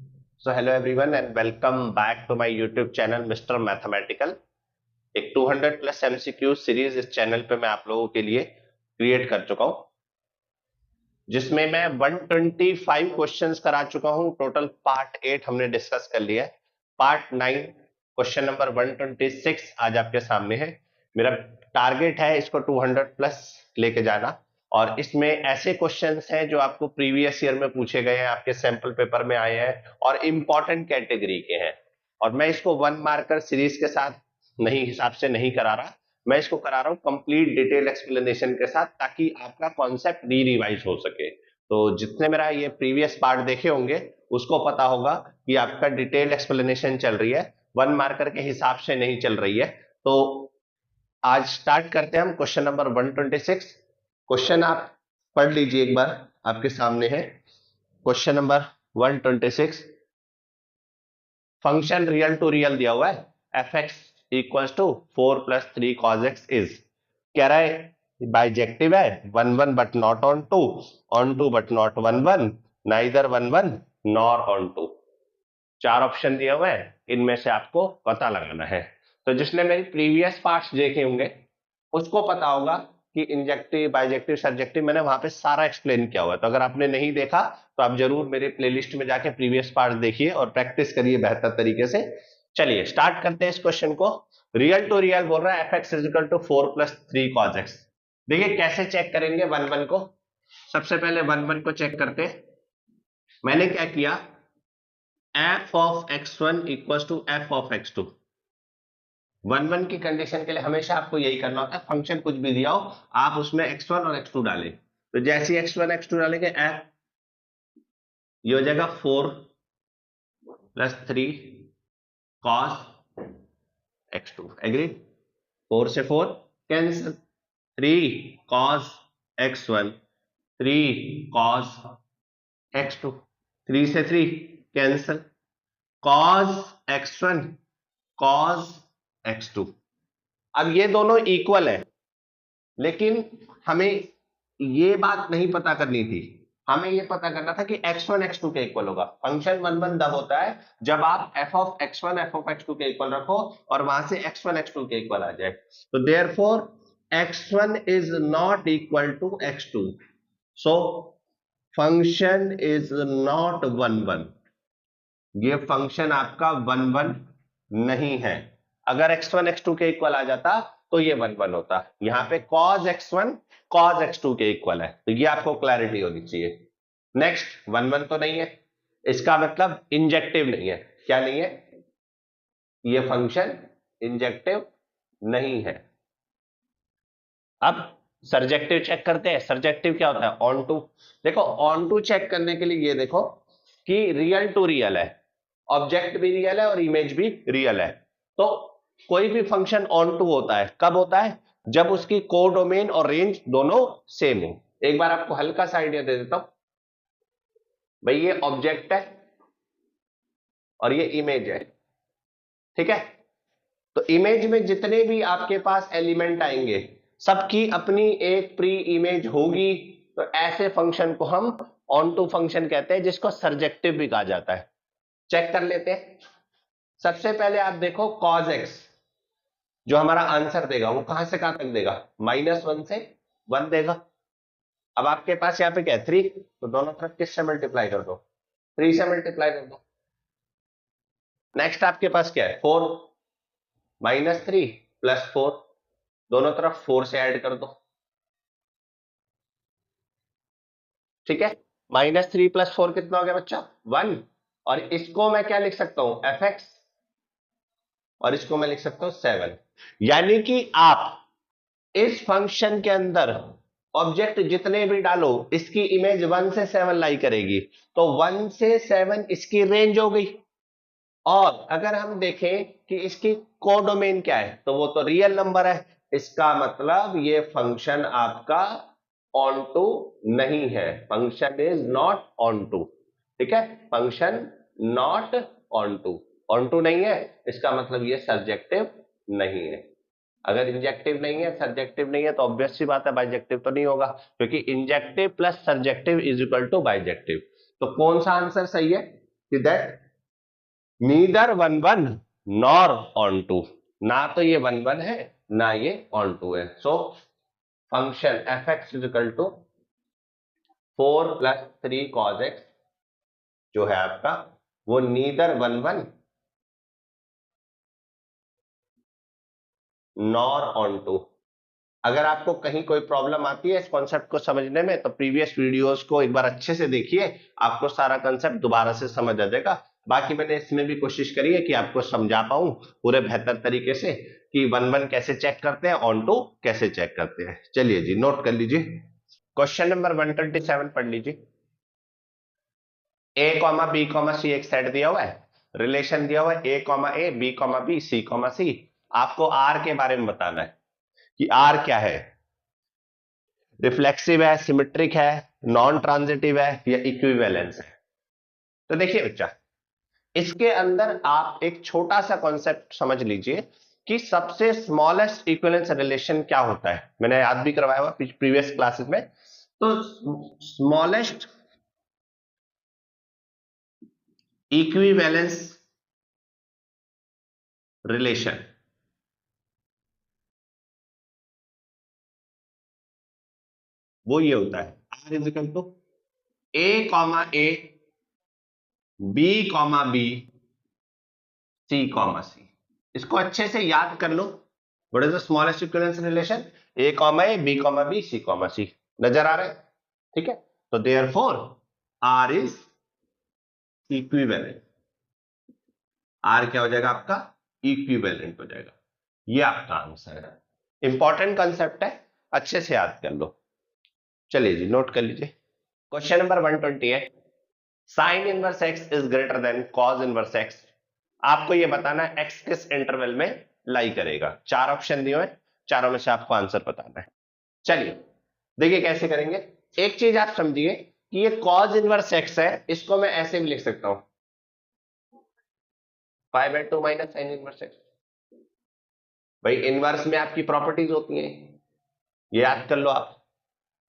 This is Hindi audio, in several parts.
So hello everyone and welcome back to my YouTube channel Mister Mathematical. एक 200 प्लस एमसीक्यू सीरीज इस चैनल पे मैं आप लोगों के लिए क्रिएट कर चुका हूं, जिसमें मैं 125 क्वेश्चंस करा चुका हूं। टोटल पार्ट 8 हमने डिस्कस कर लिया है। पार्ट 9 क्वेश्चन नंबर 126 आज आपके सामने है। मेरा टारगेट है इसको 200 प्लस लेके जाना, और इसमें ऐसे क्वेश्चंस हैं जो आपको प्रीवियस ईयर में पूछे गए हैं, आपके सैंपल पेपर में आए हैं और इंपॉर्टेंट कैटेगरी के हैं। और मैं इसको 1 मार्कर सीरीज के साथ नहीं हिसाब से नहीं करा रहा, मैं इसको करा रहा हूं कंप्लीट डिटेल एक्सप्लेनेशन के साथ, ताकि आपका कॉन्सेप्ट रिवाइज हो सके। तो जितने मेरा ये प्रीवियस पार्ट देखे होंगे उसको पता होगा कि आपका डिटेल एक्सप्लेनेशन चल रही है, 1 मार्कर के हिसाब से नहीं चल रही है। तो आज स्टार्ट करते हैं हम क्वेश्चन नंबर 126। क्वेश्चन आप पढ़ लीजिए एक बार, आपके सामने है question number 126। Function real to real दिया हुआ है, f x equals to 4+3 cos x is, कह रहा है बाइजेक्टिव है, 1 1 but not onto but not 1 1, neither 1 1 nor onto. 4 option दिए हुए हैं, इनमें से आपको पता लगाना है। तो जिसने मेरी प्रीवियस पार्ट्स देखे होंगे उसको पता होगा कि इंजेक्टिव, बाइजेक्टिव, सरजेक्टिव मैंने वहां पे सारा एक्सप्लेन किया हुआ है। तो अगर आपने नहीं देखा तो आप जरूर मेरे प्लेलिस्ट में जाके प्रीवियस पार्ट देखिए और प्रैक्टिस करिए बेहतर तरीके से। चलिए स्टार्ट करते हैं इस क्वेश्चन को। रियल टू रियल बोल रहा है f x is equal to 4+3 cos x। देखिए कैसे चेक करेंगे 1 1 को। सबसे पहले 1 1 को चेक करते हैं। मैंने क्या किया, f of x1 equal to f of x2। 1 1 की कंडीशन के लिए हमेशा आपको यही करना होता है, फंक्शन कुछ भी दिया हो आप उसमें x1 और x2 डालें। तो जैसे ही x1 x2 डालेंगे एफ ये हो जाएगा 4+3 cos x2। एग्री? 4 से 4 cancel, 3 cos x1, 3 cos x2, 3 से 3 cancel, cos x1 cos x2। अब ये दोनों इक्वल है, लेकिन हमें ये बात नहीं पता करनी थी। हमें ये पता करना था कि x1 x2 के इक्वल होगा। फंक्शन 1 1 तब होता है जब आप f of x1 f of x2 के इक्वल रखो और वहां से x1 x2 के इक्वल आ जाए। तो therefore x1 is not equal to x2, so function is not 1 1। ये फंक्शन आपका 1 1 नहीं है। अगर x1 x2 के इक्वल आ जाता तो ये 1 1 होता। यहां पे cos x1 cos x2 के इक्वल है, तो ये आपको क्लैरिटी होनी चाहिए। नेक्स्ट 1 1 तो नहीं है, इसका मतलब इंजेक्टिव नहीं है। क्या नहीं है? ये फंक्शन इंजेक्टिव नहीं है। अब सरजेक्टिव चेक करते हैं। सरजेक्टिव क्या होता है? Onto. देखो ऑन टू चेक करने के लिए ये देखो कि रियल टू रियल है, ऑब्जेक्ट भी रियल है और इमेज भी रियल है। तो कोई भी फंक्शन ऑन टू होता है, कब होता है? जब उसकी कोडोमेन और रेंज दोनों सेम हो। एक बार आपको हल्का सा आइडिया दे देता हूं। भाई ये ऑब्जेक्ट है और ये इमेज है, ठीक है? तो इमेज में जितने भी आपके पास एलिमेंट आएंगे सबकी अपनी एक प्री इमेज होगी। तो ऐसे फंक्शन को हम ऑन टू फंक्शन कहते हैं, जिसको सरजेक्टिव भी कहा जाता है। चेक कर लेते हैं। सबसे पहले आप देखो cos x, जो हमारा आंसर देगा वो कहां से कहां तक देगा? -1 से 1 देगा। अब आपके पास यहाँ पे क्या है? 3, तो दोनों तरफ किससे मल्टीप्लाई कर दो? 3 से मल्टीप्लाई कर दो। नेक्स्ट आपके पास क्या है? 4, -3 + 4, दोनों तरफ 4 से ऐड कर दो, ठीक है? -3 + 4 कितना हो गया बच्चा? 1। और इसको मैं क्या लिख सकता हूं? fx, और इसको मैं लिख सकता हूं 7। यानी कि आप इस फंक्शन के अंदर ऑब्जेक्ट जितने भी डालो इसकी इमेज 1 से 7 लाई करेगी। तो 1 से 7 इसकी रेंज हो गई। और अगर हम देखें कि इसकी कोडोमेन क्या है, तो वो तो रियल नंबर है। इसका मतलब ये फंक्शन आपका ऑन टू नहीं है। Function is not onto, ठीक है? Function not onto, onto नहीं है, इसका मतलब ये सरजेक्टिव नहीं है। अगर इंजेक्टिव नहीं है, सरजेक्टिव नहीं है, तो ऑब्वियस सी बात है बाइजेक्टिव तो नहीं होगा, क्योंकि injective plus surjective is equal to bijective. तो कौन सा आंसर सही है? कि that neither 1 1 nor onto, ना तो ये 1 1 है ना ये ऑन टू है। So function f x is equal to 4 + 3 cos x जो है आपका वो नीदर 1 1 नॉर ऑन टू। अगर आपको कहीं कोई प्रॉब्लम आती है इस कॉन्सेप्ट को समझने में तो प्रीवियस वीडियोस को एक बार अच्छे से देखिए, आपको सारा कॉन्सेप्ट दोबारा से समझ आ जाएगा। बाकी मैंने इसमें भी कोशिश करी है कि आपको समझा पाऊं पूरे बेहतर तरीके से कि 1 1 कैसे चेक करते हैं, ऑन टू कैसे चेक करते हैं। चलिए जी नोट कर लीजिए, क्वेश्चन नंबर 127 पढ़ लीजिए। a, b, c एक सेट दिया हुआ है, रिलेशन दिया हुआ है a, b, b, c, आपको r के बारे में बताना है कि r क्या है, रिफ्लेक्सिव है, सिमेट्रिक है, नॉन ट्रांजिटिव है या इक्विवेलेंस है। तो देखिए बच्चा, इसके अंदर आप एक छोटा सा कॉन्सेप्ट समझ लीजिए कि सबसे स्मॉलेस्ट इक्विवेलेंस रिलेशन क्या होता है। मैंने याद भी करवाया हुआ प्रीवियस क्लासेस में। तो स्मॉलेस्ट इक्विवेलेंस रिलेशन वो ये होता है r is equal to a, b, b, c, इसको अच्छे से याद कर लो। What is the smallest equivalence relation, a, b, c, नजर आ रहा है? ठीक है, तो therefore r is equivalent, r क्या हो जाएगा आपका, इक्विवेलेंट हो जाएगा। ये आपका आंसर है। इंपॉर्टेंट कंसेप्ट है, अच्छे से याद कर लो। चलिए जी नोट कर लीजिए, क्वेश्चन नंबर 120 है, sign inverse x is greater than cos inverse x। आपको ये बताना है x किस इंटरवल में लाई करेगा। 4 ऑप्शन दिए हुए, चारों में से आपको आंसर बताना है। चलिए देखिए कैसे करेंगे। एक चीज आप समझिए कि ये कॉस इनवर्स x है, इसको मैं ऐसे भी लिख सकता हूं π/2 माइनस साइन इनवर्स x। भाई इनवर्स में आपकी प्रॉपर्टीज होती हैं, ये याद कर लो आप।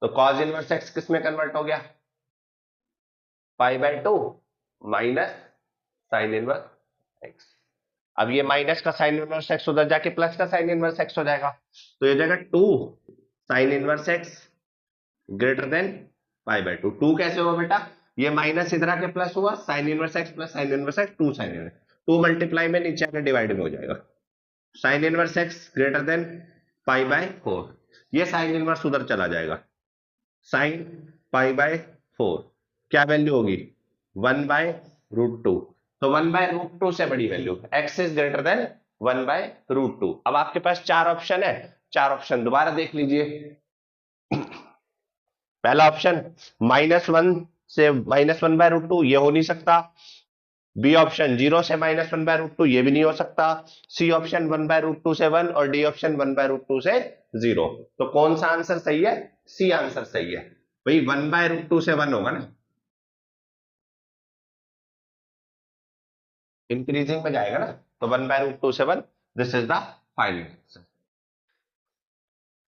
तो कॉस इनवर्स x किस में कन्वर्ट हो गया, π/2 माइनस साइन इनवर्स x। अब ये माइनस का साइन इनवर्स x उधर जाके प्लस का साइन इनवर्स x हो जाएगा, तो ये जाएगा 2 sine inverse x greater than π/2। 2 कैसे हुआ बेटा, ये माइनस इधर आके प्लस हुआ, sine inverse x plus sine inverse x, 2 sine inverse, 2 multiply में नीचे आकर डिवाइड में हो जाएगा। Sine inverse x greater than π/4, ये साइन इनवर्स उधर चला जाएगा, साइन π/4 क्या वैल्यू होगी 1/√2। तो 1/√2 से बड़ी value x is greater than 1/√2। अब आपके पास 4 ऑप्शन है, 4 ऑप्शन दोबारा देख लीजिए। पहला ऑप्शन -1 से -1/√2, ये हो नहीं सकता। बी ऑप्शन 0 से -1/√2, ये भी नहीं हो सकता। सी ऑप्शन 1/√2 से 1 और डी ऑप्शन 1/√2 से 0। तो कौन सा आंसर सही है, सी आंसर सही है। भाई 1/√2 से 1 होगा ना, इंक्रीजिंग में जाएगा ना, तो 1/√2 से 1, this is the final answer.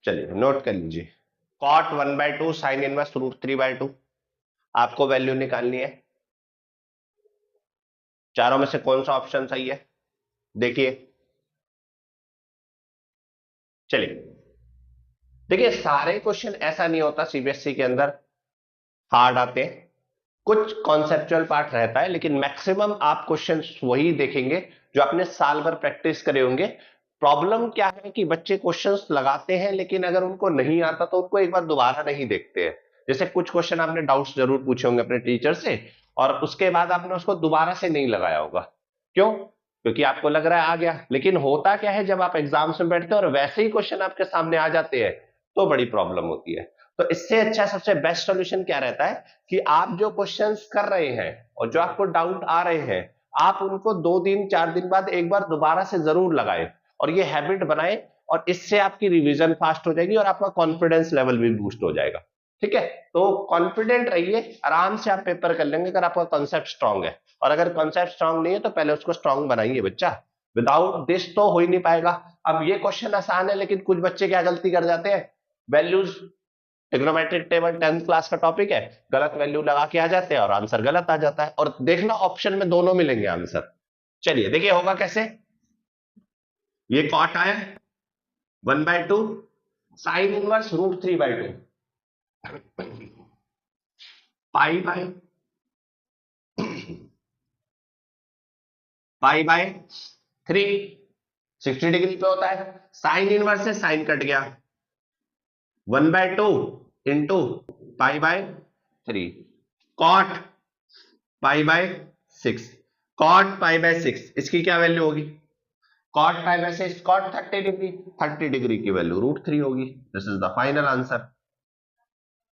चलिए नोट कर लीजिए, cot 1/2 साइन इनवर्स √3/2 आपको वैल्यू निकालनी है। चारों में से कौन सा ऑप्शन सही है देखिए। चलिए देखिए, सारे क्वेश्चन ऐसा नहीं होता सीबीएसई के अंदर हार्ड आते हैं, कुछ कॉन्सेप्चुअल पार्ट रहता है, लेकिन मैक्सिमम आप क्वेश्चंस वही देखेंगे जो आपने साल भर प्रैक्टिस करे होंगे। प्रॉब्लम क्या है कि बच्चे क्वेश्चंस लगाते हैं लेकिन अगर उनको नहीं आता तो उनको एक बार दोबारा नहीं देखते हैं। जैसे कुछ क्वेश्चन आपने डाउट्स जरूर पूछे होंगे अपने टीचर से और उसके बाद आपने उसको दोबारा से नहीं लगाया होगा, क्यों, क्योंकि आपको लग रहा है आ गया। लेकिन होता क्या है, जब आप एग्जाम्स में बैठते हैं और वैसे ही क्वेश्चन आपके सामने आ जाते हैं तो बड़ी प्रॉब्लम होती है। तो इससे अच्छा सबसे बेस्ट सॉल्यूशन क्या रहता है कि आप जो क्वेश्चंस कर रहे हैं और जो आपको डाउट आ रहे हैं, आप उनको 2 दिन 4 दिन बाद एक बार दोबारा से जरूर लगाएं और ये हैबिट बनाएं, और इससे आपकी रिवीजन फास्ट हो जाएगी और आपका कॉन्फिडेंस लेवल भी बूस्ट हो जाएगा। ठीक है, तो कॉन्फिडेंट रहिए, आराम से आप पेपर कर लेंगे अगर आपका कॉन्सेप्ट स्ट्रांग है। और अगर कॉन्सेप्ट स्ट्रांग नहीं है तो पहले उसको स्ट्रांग बनाइए बच्चा, विदाउट दिस तो हो ही नहीं पाएगा। अब ये क्वेश्चन आसान है लेकिन कुछ बच्चे क्या गलती कर जाते हैं, values trigonometric table 10th class का टॉपिक है, गलत वैल्यू लगा के आ जाते हैं और आंसर गलत आ जाता है, और देखना ऑप्शन में दोनों मिलेंगे आंसर। चलिए देखिए होगा कैसे। ये कॉट आया 1/2 sine inverse √3/2 pi by 3 60 degree पे होता है, साइन इनवर्स से साइन कट गया 1/2 इंटू पाई/3 कॉट पाई/6 कॉट पाई/6 इसकी क्या वैल्यू होगी, कॉट पाई/6 कॉट 30 डिग्री की वैल्यू √3 होगी। This is the final answer.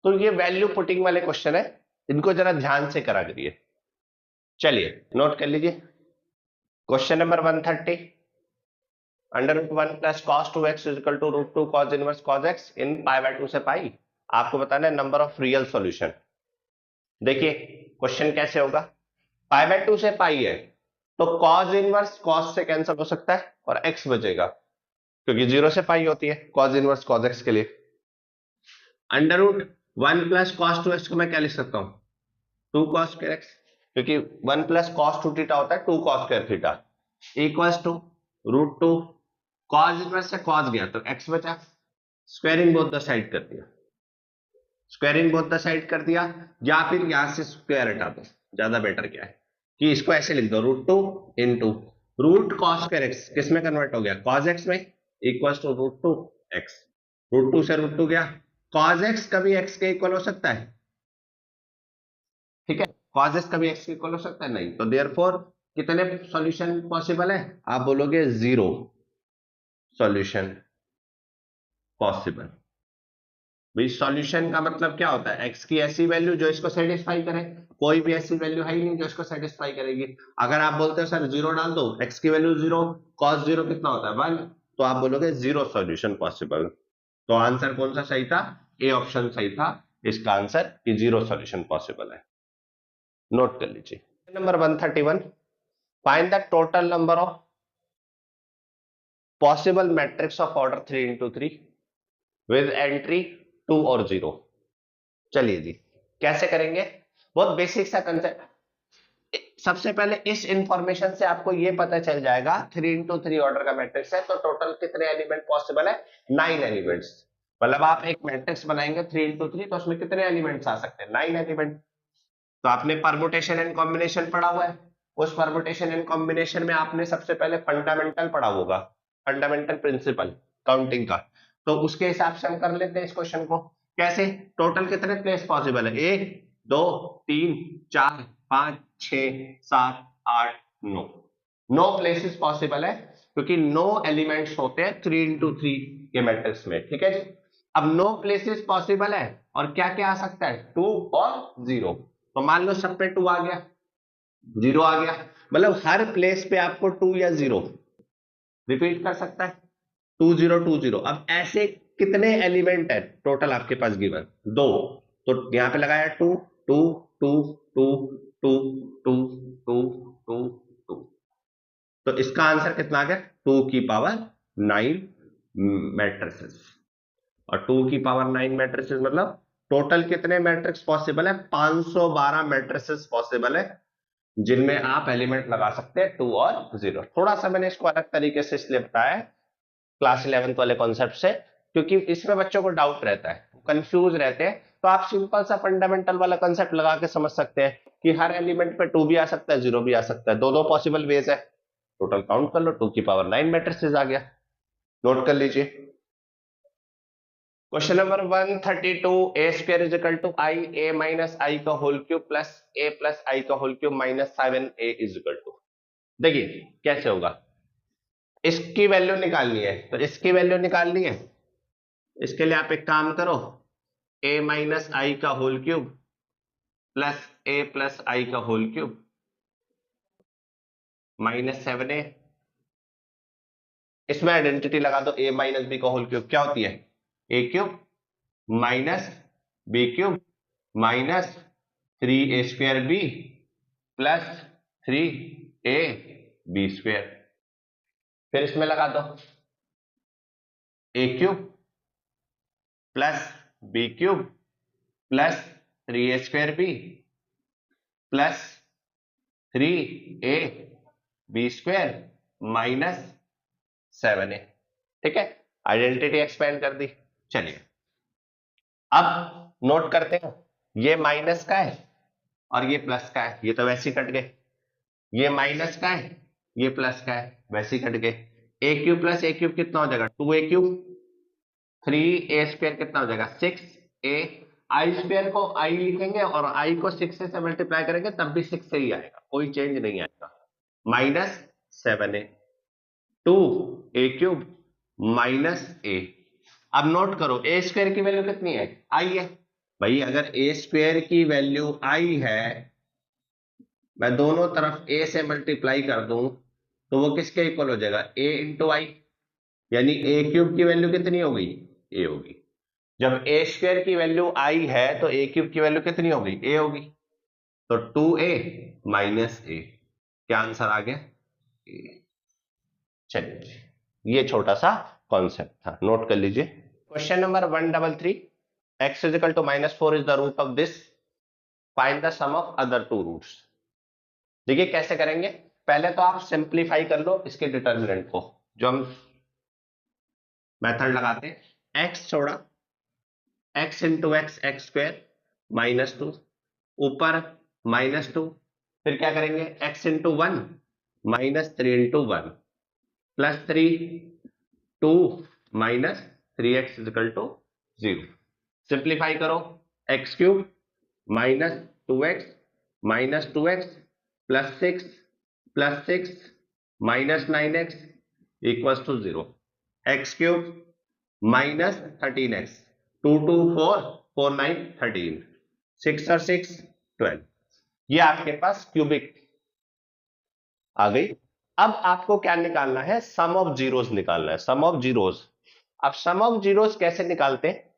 तो ये वैल्यू पुटिंग वाले क्वेश्चन है, इनको जरा ध्यान से करा करिए। चलिए नोट कर लीजिए question number 130, √1 plus cos 2x equal to √2 cos inverse cos x in पाई/2 से पाई। आपको बताना है नंबर ऑफ रियल सॉल्यूशन। देखिए क्वेश्चन कैसे होगा, पाई/2 से पाई है तो cos इनवर्स cos से कैंसिल हो सकता है और x बचेगा, क्योंकि 0 से पाई होती है cos इनवर्स cos x के लिए। √1 प्लस cos 2x को मैं क्या लिख सकता हूं, 2 cos square x, क्योंकि 1 प्लस cos 2 थीटा होता है 2 cos square theta equals to √2 cos inverse से cos गया तो x बचा, स्क्वायरिंग बोथ द साइड कर दिया, स्क्वायरिंग बोथ द साइड कर दिया, या फिर यहां से स्क्वायर हटा दो, ज्यादा बेटर क्या है कि इसको ऐसे लिख दो √2 into root cos square x किस में कन्वर्ट हो गया cos x में इक्वल्स टू √2 x, √2 से √2 गया, cos x कभी x के इक्वल हो सकता है, ठीक है, cos x कभी x के इक्वल हो सकता है नहीं, तो देयरफॉर कितने सॉल्यूशन पॉसिबल है, आप बोलोगे 0 सॉल्यूशन पॉसिबल। भाई सॉल्यूशन का मतलब क्या होता है, x की ऐसी वैल्यू जो इसको सेटिस्फाई करे, कोई भी ऐसी वैल्यू है ही नहीं जो इसको सेटिस्फाई करेगी। अगर आप बोलते हो सर 0 डाल दो, x की वैल्यू 0, cos 0 कितना होता है 1, तो आप बोलोगे 0 सॉल्यूशन पॉसिबल। तो आंसर कौन सा सही था, ए ऑप्शन सही था इसका आंसर कि 0 सॉल्यूशन पॉसिबल है। नोट कर लीजिए number 131, find the total number of possible matrix of order 3 into 3 with entry 2 और 0। चलिए जी कैसे करेंगे, बहुत बेसिक सा कंसेप्ट। सबसे पहले इस इंफॉर्मेशन से आपको ये पता चल जाएगा 3 into 3 ऑर्डर का मैट्रिक्स है तो टोटल कितने एलिमेंट पॉसिबल है, 9 एलिमेंट्स। मतलब आप एक मैट्रिक्स बनाएंगे 3 into 3 तो उसमें कितने एलिमेंट्स आ सकते हैं, 9 एलिमेंट। तो आपने परमुटेशन एंड कॉम्बिनेशन पढ़ा हुआ है, उस परमुटेशन एंड कॉम्बिनेशन में आपने सबसे पहले फंडामेंटल पढ़ा होगा, फंडामेंटल प्रिंसिपल काउंटिंग का, तो उसके हिसाब से हम कर लेते हैं इस क्वेश्चन को। कैसे, टोटल कितने प्लेस पॉसिबल है, 1 2 3 4 5 6 7 8 9, 9 प्लेसेस पॉसिबल है, क्योंकि 9 एलिमेंट्स होते हैं 3 into 3 के मैट्रिक्स में, ठीक है जी। अब 9 प्लेसेस पॉसिबल है और क्या क्या आ सकता है, 2 और 0। तो मान लो सब पे 2 आ गया, 0 आ गया, मतलब हर प्लेस पे आपको 2 या 0 रिपीट कर सकता है, 2 0 2 0। अब ऐसे कितने एलिमेंट है टोटल आपके पास गिवन, 2, तो यहां पे लगाया 2 2 2 2 2 2 2 2 2, तो इसका आंसर कितना आ गया 2 की पावर 9 मैट्रिसेस। और 2 की पावर 9 मैट्रिसेस मतलब टोटल कितने मैट्रिक्स पॉसिबल है, 512 मैट्रिसेस पॉसिबल है जिनमें आप एलिमेंट लगा सकते हैं 2 और 0। थोड़ा सा मैंने इसको अलग तरीके से इसलिए बताया क्लास 11th वाले कॉन्सेप्ट से, क्योंकि इसमें बच्चों को डाउट रहता है, कंफ्यूज रहते हैं, तो आप सिंपल सा फंडामेंटल वाला कंसेप्ट लगा के समझ सकते हैं कि हर एलिमेंट पे 2 भी आ सकता है 0 भी आ सकता है, दो पॉसिबल वेज है, टोटल काउंट कर लो 2 की पावर 9 मैट्रिसेस आ गया। नोट कर लीजिए question number 132, A square is equal to I A minus I का whole cube plus A plus I का whole cube minus 7a is equal to. देखिए कैसे होगा, इसकी वैल्यू निकालनी है, तो इसकी वैल्यू निकालनी है, इसके लिए आप एक काम करो, a माइनस आई का whole cube plus a plus I का होल क्यूब माइनस 7a, इसमें आइडेंटिटी लगा दो, a माइनस बी का होल क्यूब क्या होती है, a cube minus b cube minus 3a square b plus 3a b square, फिर इसमें लगा दो a cube plus b cube plus 3a² b plus 3ab² minus 7a। ठीक है, आइडेंटिटी एक्सपेंड कर दी। चलिए अब नोट करते हैं, ये माइनस का है और ये प्लस का है, ये तो वैसे ही कट गए। ये माइनस का है, ये प्लस का है, वैसे ही कट गए। ए क्यूब प्लस ए क्यूब कितना हो जाएगा 2a³ 3a² कितना हो जाएगा 6a। आई स्क्वायर को आई लिखेंगे और आई को 6 से मल्टीप्लाई करेंगे तब भी 6 से ही आएगा, कोई चेंज नहीं आएगा। Minus 7a 2a³ minus a। अब नोट करो a² की वैल्यू कितनी है आई है भाई। अगर a² की वैल्यू आई है, मैं दोनों तरफ a से मल्टीप्लाई कर दूं तो वो किसके इक्वल हो जाएगा a इंटू आई, यानी a³ की वैल्यू कितनी होगी a होगी। जब a² की वैल्यू आई है तो a³ की वैल्यू कितनी होगी a होगी, तो 2a माइनस a। क्या आंसर आ गया a। चलिए ये छोटा सा कॉन्सेप्ट था, नोट कर लीजिए। Question number 133, x is equal to -4 is the root of this, find the sum of other two roots. देखिए कैसे करेंगे, पहले तो आप सिंप्लीफाई कर लो इसके डिटर्मिनेंट को, जो हम मेथड लगाते हैं x छोड़ा x इंटू x² -2 ऊपर -2, फिर क्या करेंगे x into 1 -3 into 1 plus 3 2 -3x equal to 0। Simplify करो x³ -2x plus 6 -9x equal to 0। x³ -13x 2 2 4 4 9 13 6 और 6 12। ये आपके पास क्यूबिक आ गई। अब आपको क्या निकालना है, सम ऑफ जीरोस निकालना है, सम ऑफ जीरोस। अब सम ऑफ जीरोस कैसे निकालते हैं,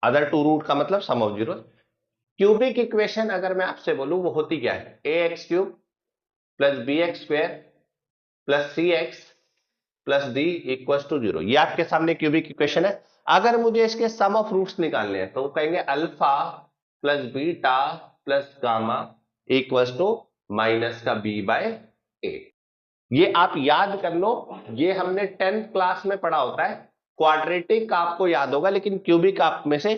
अदर टू रूट का मतलब sum of zeros. Cubic equation अगर मैं आपसे बोलूं वो होती क्या है, ax³ plus bx² plus cx plus d equal to 0। ये आपके सामने क्यूबिक इक्वेशन है। अगर मुझे इसके सम ऑफ रूट्स निकालने हैं तो वो कहेंगे alpha plus beta plus gamma equal to minus का b/a। ये आप याद कर लो, ये हमने 10th क्लास में पढ़ा होता है। क्वाड्रेटिक आपको याद होगा लेकिन क्यूबिक आप में से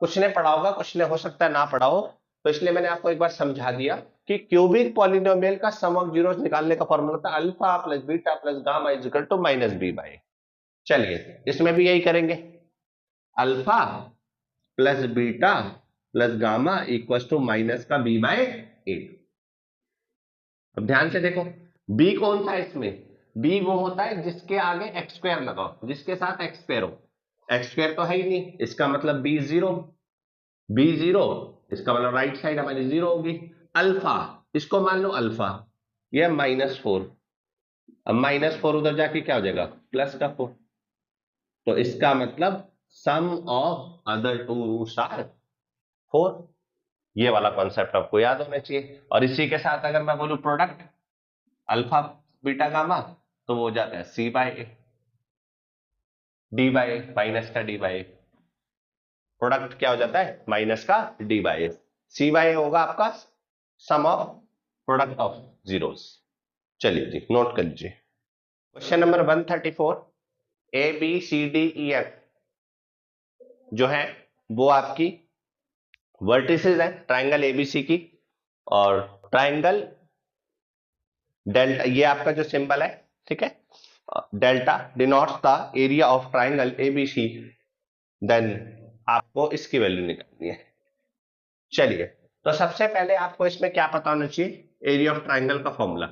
कुछ ने पढ़ा होगा, कुछ ने हो सकता है ना पढ़ा हो, तो इसलिए मैंने आपको एक बार समझा दिया कि क्यूबिक पॉलिनोमियल का सम ऑफ जीरोस निकालने का फॉर्मूला था alpha plus beta plus gamma is equal to minus b/a। चलिए इसमें भी यही करेंगे, alpha plus beta plus gamma equal to minus का b/a। अब ध्यान से देखो b कौन सा है इसमें, b वो होता है जिसके आगे x² लगाओ, जिसके साथ x² हो। x² तो है ही नहीं, इसका मतलब b 0, इसका मतलब राइट साइड हमारी 0 होगी। अल्फा इसको मान लो अल्फा, यह -4, अब -4 उधर जाके क्या हो जाएगा प्लस का 4, तो इसका मतलब sum of other two roots are 4। ये वाला कॉन्सेप्ट आपको याद होना चाहिए। और इसी के साथ अगर मैं बोलूं प्रोडक्ट अल्फा बीटा गामा तो वो हो जाता है c/a, d/a माइनस का d/a। प्रोडक्ट क्या हो जाता है माइनस का d/a, c/a होगा आपका सम ऑफ प्रोडक्ट ऑफ जीरोस। चलिए जी नोट कर लीजिए। क्वेश्चन नंबर 134, ABCDEF जो है वो आपकी वर्टिसेस है ट्राइंगल ABC की, और ट्राइंगल डेल्टा, ये आपका जो सिंबल है ठीक है, delta denotes the area of triangle ABC, then आपको इसकी वैल्यू निकालनी है। चलिए तो सबसे पहले आपको इसमें क्या पता होना चाहिए, एरिया ऑफ ट्राइंगल का फॉर्मूला।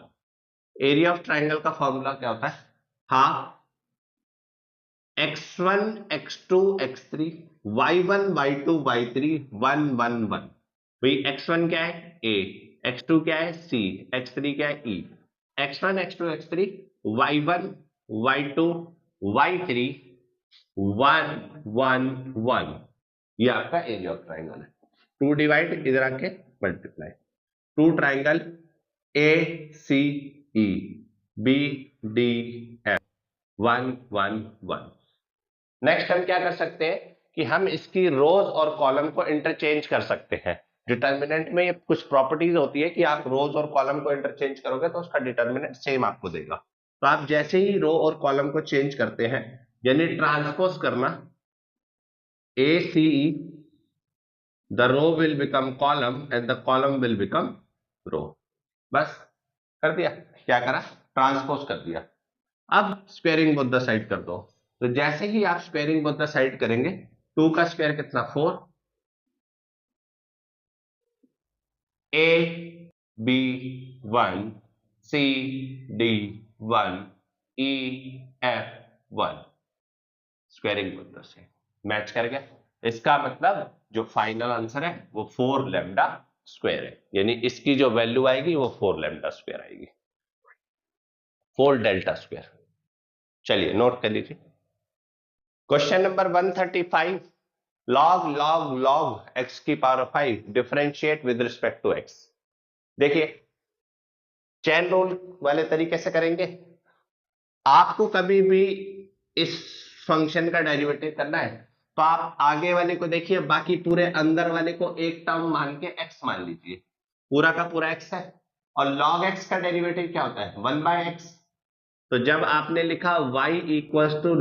एरिया ऑफ ट्राइंगल का फॉर्मूला क्या होता है, half x1 x2 x3 y1 y2 y3 1 1 1। भाई x1 क्या है a, x2 क्या है c, x3 क्या है e। x1 x2 x3 y1 y2 y3 1 1 1, ये आपका एरिया ऑफ ट्राइंगल है। 2 डिवाइड इधर आके multiply, 2 triangle A C E B D F 1 1 1। Next हम क्या कर सकते हैं कि हम इसकी रोज और कॉलम को इंटरचेंज कर सकते हैं। डिटर्मिनेंट में ये कुछ प्रॉपर्टीज होती है कि आप रोज और कॉलम को इंटरचेंज करोगे तो उसका डिटर्मिनेंट सेम आपको देगा। तो आप जैसे ही रो और कॉलम को चेंज करते हैं, यानी ट्रांसपोज करना, ACE, the row will become column and the column will become row। बस कर दिया। क्या करा? ट्रांसपोज कर दिया। अब स्क्वायरिंग बोथ द साइड कर दो। तो जैसे ही आप स्क्वायरिंग बोथ द साइड करेंगे, 2 का स्क्वायर कितना? 4, AB1 CD1 EF1 squaring both the side match कर गया। इसका मतलब जो फाइनल आंसर है वो 4 लैम्डा स्क्वायर है, यानी इसकी जो वैल्यू आएगी वो 4 लैम्डा स्क्वायर आएगी, 4 डेल्टा स्क्वायर। चलिए नोट कर लीजिए। क्वेश्चन नंबर 135, log x की power 5 differentiate with respect to x। देखिए चेन रूल वाले तरीके से करेंगे। आपको कभी भी इस फंक्शन का डेरिवेटिव करना है तो आप आगे वाले को देखिए, बाकी पूरे अंदर वाले को एक टर्म मान के x मान लीजिए, पूरा का पूरा x है। और log x का डेरिवेटिव क्या होता है? 1/x। तो जब आपने लिखा y equals to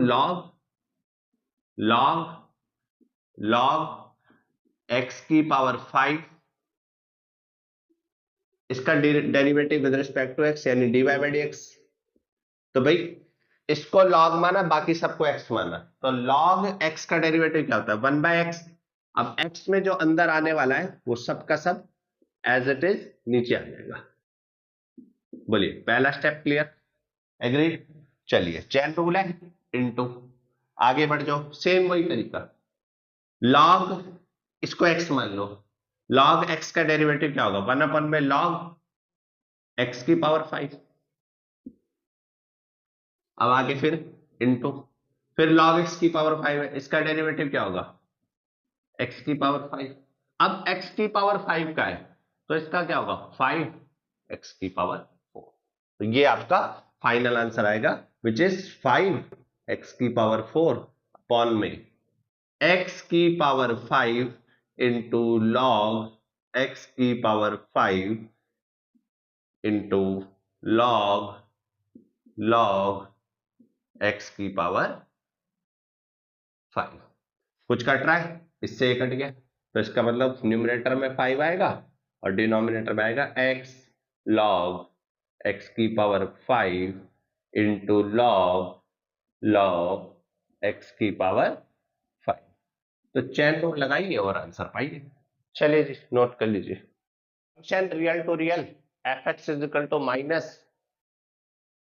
log x की पावर 5, इसका derivative with respect to x यानी dy/dx। तो भाई इसको log माना, बाकी सबको x माना, तो log x का डेरिवेटिव क्या होता है? 1/x। अब x में जो अंदर आने वाला है वो सब का सब एज इट इज नीचे आ जाएगा। बोलिए पहला स्टेप क्लियर? एग्रीड? चलिए चेन रूल है, इनटू, आगे बढ़ जाओ, सेम वही तरीका। log, इसको x मान लो, log x का डेरिवेटिव क्या होगा? 1 में log x की पावर 5। अब आगे फिर इनटू, फिर log x की पावर 5 है, इसका डेरिवेटिव क्या होगा? x की पावर 5। अब x की पावर 5 का है तो इसका क्या होगा? 5x की पावर 4। तो ये आपका फाइनल आंसर आएगा, विच इज 5x की पावर 4 अपॉन में x की पावर 5 इंटू log x की पावर 5 इंटू log x की पावर 5। कुछ कट रहा है, इससे ये कट गया, तो इसका मतलब न्यूमरेटर में 5 आएगा और डिनोमिनेटर में आएगा x log x की पावर 5 इंटू log x की पावर 5। तो चेन रूल लगाइए और आंसर पाइए। चलिए जी नोट कर लीजिए। Function real to real fx is equal to minus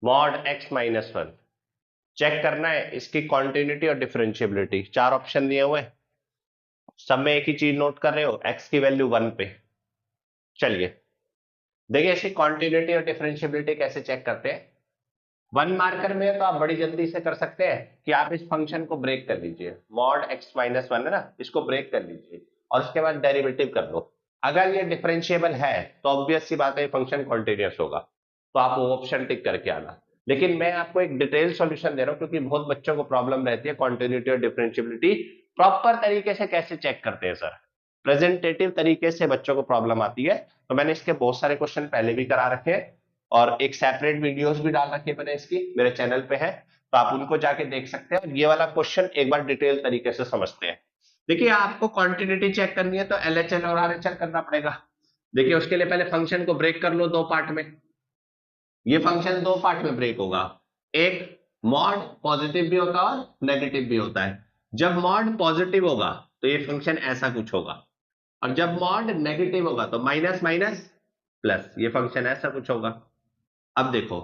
mod x minus 1। Check करना है इसकी कॉन्टिन्यूटी और डिफरेंशिएबिलिटी। 4 ऑप्शन दिए हुए हैं, सब में एक ही चीज नोट कर रहे हो, x की वैल्यू 1 पे। चलिए देखिए इसकी कॉन्टिन्यूटी और डिफरेंशिएबिलिटी कैसे चेक करते हैं। 1 मार्कर में तो आप बड़ी जल्दी से कर सकते हैं कि आप इस फंक्शन को ब्रेक कर लीजिए, मॉड x माइनस 1 है ना, इसको ब्रेक कर लीजिए और उसके बाद डेरिवेटिव कर लो। अगर ये डिफरेंशिएबल है तो ऑब्वियस सी बात है फंक्शन कॉन्टिन्यूअस होगा, तो आप वो ऑप्शन टिक करके आना। लेकिन मैं आपको एक डिटेल सॉल्यूशन दे रहा हूं क्योंकि बहुत बच्चों को प्रॉब्लम रहती है कॉन्टिन्यूटी और डिफरेंशिएबिलिटी प्रॉपर तरीके से कैसे चेक करते हैं सर, प्रेजेंटेटिव तरीके से बच्चों को प्रॉब्लम आती है। तो मैंने इसके बहुत सारे क्वेश्चन पहले भी करा रखे हैं और एक सेपरेट वीडियोस भी डाल रखी है मैंने, इसकी मेरे चैनल पे है, तो आप उनको जाके देख सकते हैं। ये वाला क्वेश्चन एक बार डिटेल तरीके से समझते हैं। देखिए आपको कॉन्टिन्यूटी चेक करनी है तो LHL और RHL करना पड़ेगा। देखिए उसके लिए पहले फंक्शन को ब्रेक कर लो 2 पार्ट में। ये फंक्शन 2 पार्ट में ब्रेक होगा, एक मॉड पॉजिटिव भी होता है और नेगेटिव भी होता है। जब मॉड पॉजिटिव होगा तो ये फंक्शन ऐसा कुछ होगा, और जब मॉड नेगेटिव होगा तो माइनस माइनस प्लस, ये फंक्शन ऐसा कुछ होगा। अब देखो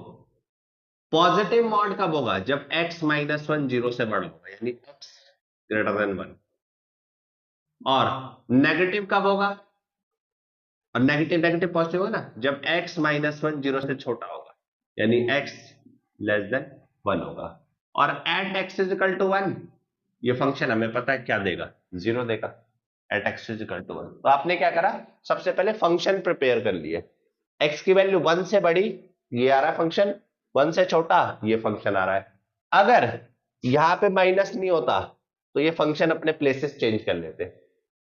पॉजिटिव मॉड कब होगा? जब x माइनस 1 0 से बड़ा होगा, यानी x ग्रेटर देन 1। और नेगेटिव कब होगा? और नेगेटिव नेगेटिव पॉजिटिव होगा ना, जब x माइनस 1 0 से छोटा होगा, यानी x लेस देन 1 होगा। और at x is equal to 1, ये फंक्शन हमें पता है क्या देगा? 0 देगा at x is equal to 1। तो आपने क्या करा, सबसे पहले फंक्शन प्रिपेयर कर लिए। x की वैल्यू 1 से बड़ी ये आ रहा है फंक्शन, 1 से छोटा ये फंक्शन आ रहा है। अगर यहां पे माइनस नहीं होता तो ये फंक्शन अपने प्लेसेस चेंज कर लेते हैं,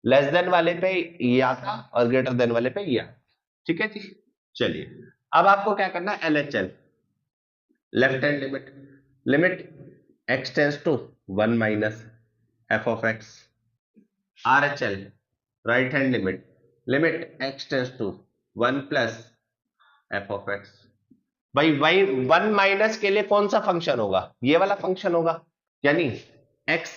लेस देन वाले पे ये आता और ग्रेटर देन वाले पे ये आता। ठीक है जी, चलिए अब आपको क्या करना है, LHL left hand limit, limit x tends to 1 minus f of x, RHL right hand limit, limit x tends to 1 plus f of x। भाई वही 1 माइनस के लिए कौन सा फंक्शन होगा, ये वाला फंक्शन होगा, यानी x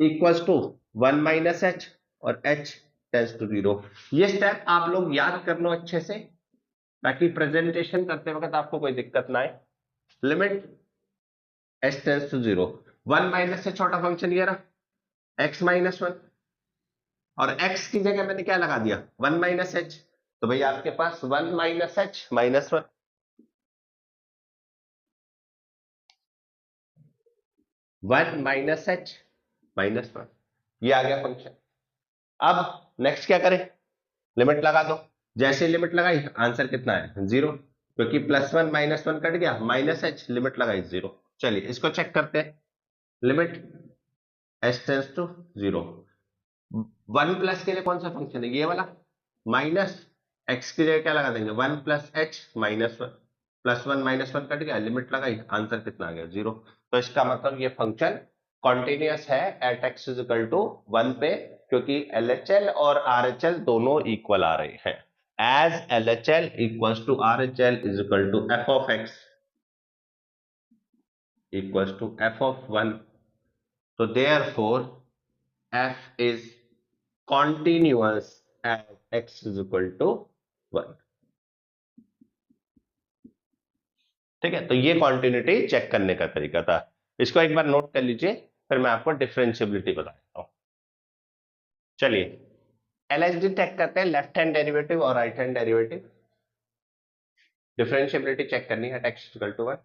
equals to 1 minus h और h टेंस टू 0। ये स्टेप आप लोग याद कर लो अच्छे से, ताकि प्रेजेंटेशन करते वक्त आपको कोई दिक्कत ना आए। Limit h tends to 0, 1 minus से छोटा फंक्शन ये रहा x माइनस 1, और x की जगह मैंने क्या लगा दिया 1 माइनस h, तो भाई आपके पास 1 minus h minus 1, 1 minus h minus 1, ये आ गया फंक्शन। अब नेक्स्ट क्या करें, लिमिट लगा दो, जैसे लिमिट लगाई आंसर कितना है 0, क्योंकि +1 -1 कट गया, माइनस h, लिमिट लगाई 0। चलिए इसको चेक करते हैं, limit h tends to 0, 1 plus के लिए कौन सा फंक्शन है, ये वाला, माइनस x की जगह क्या लगा देंगे 1 प्लस h माइनस 1, +1 -1 कट गया, लिमिट लगाई, आंसर कितना आ गया 0। तो इसका मतलब ये फंक्शन कॉन्टिन्यूअस है एट x इक्वल टू 1 पे, क्योंकि LHL और RHL दोनों इक्वल आ रहे हैं। As LHL equals to RHL is equal to f of x equals to f of 1, तो therefore f is continuous at x is equal to 1। ठीक है, तो ये कॉन्टिन्यूटी चेक करने का तरीका था, इसको एक बार नोट कर लीजिए, फिर मैं आपको डिफरेंशियबिलिटी बता देता हूं। चलिए LHD चेक करते हैं, लेफ्ट हैंड डेरिवेटिव और right hand derivative. Differentiability check करनी है x is equal to 1,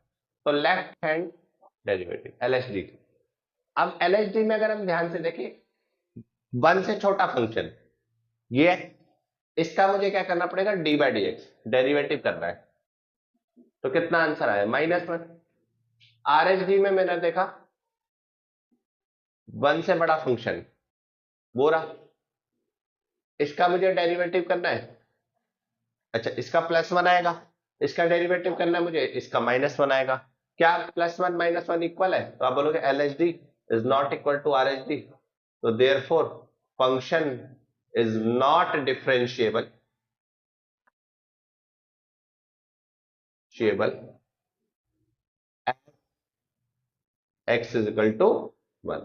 तो लेफ्ट हैंड डेरिवेटिव LHD। अब LHD में अगर हम ध्यान से देखें, 1 से छोटा फंक्शन ये, इसका मुझे क्या करना पड़ेगा d/dx, डेरिवेटिव करना है, तो कितना आंसर आया -1। RHD में मैंने देखा 1 से बड़ा फंक्शन वो रहा, इसका मुझे डेरिवेटिव करना है, अच्छा इसका +1 आएगा, इसका डेरिवेटिव करना है मुझे, इसका -1 आएगा। क्या +1 -1 इक्वल है, तो आप बोलोगे LHD is not equal to RHD, तो therefore function is not differentiable x is equal to 1,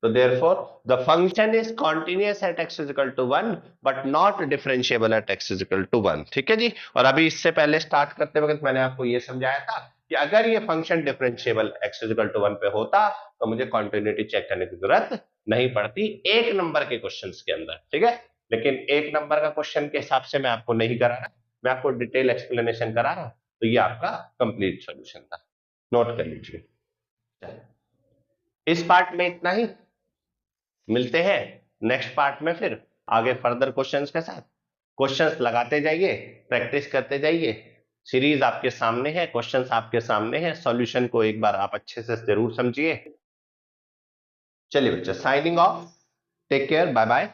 so therefore the function is continuous at x is equal to 1 but not differentiable at x is equal to 1। ठीक है जी, और अभी इससे पहले स्टार्ट करते वक्त मैंने आपको ये समझाया था कि अगर ये function differentiable x is equal to 1 पे होता तो मुझे कॉन्टिन्यूटी चेक करने की जरूरत नहीं पड़ती एक नंबर के क्वेश्चंस के अंदर। ठीक है, लेकिन एक नंबर का क्वेश्चन के हिसाब से मैं आपको नहीं करा रहा, मैं आपको डिटेल एक्सप्लेनेशन करा रहा हूं, तो ये आपका कंप्लीट सॉल्यूशन था, नोट कर लीजिए। इस पार्ट में इतना ही, मिलते हैं नेक्स्ट पार्ट में फिर आगे फर्दर क्वेश्चंस के साथ। क्वेश्चंस लगाते जाइए, प्रैक्टिस करते जाइए, सीरीज आपके सामने है, क्वेश्चंस आपके सामने है, सॉल्यूशन को एक बार आप अच्छे से जरूर समझिए। चलिए बच्चे, signing off, take care, bye bye.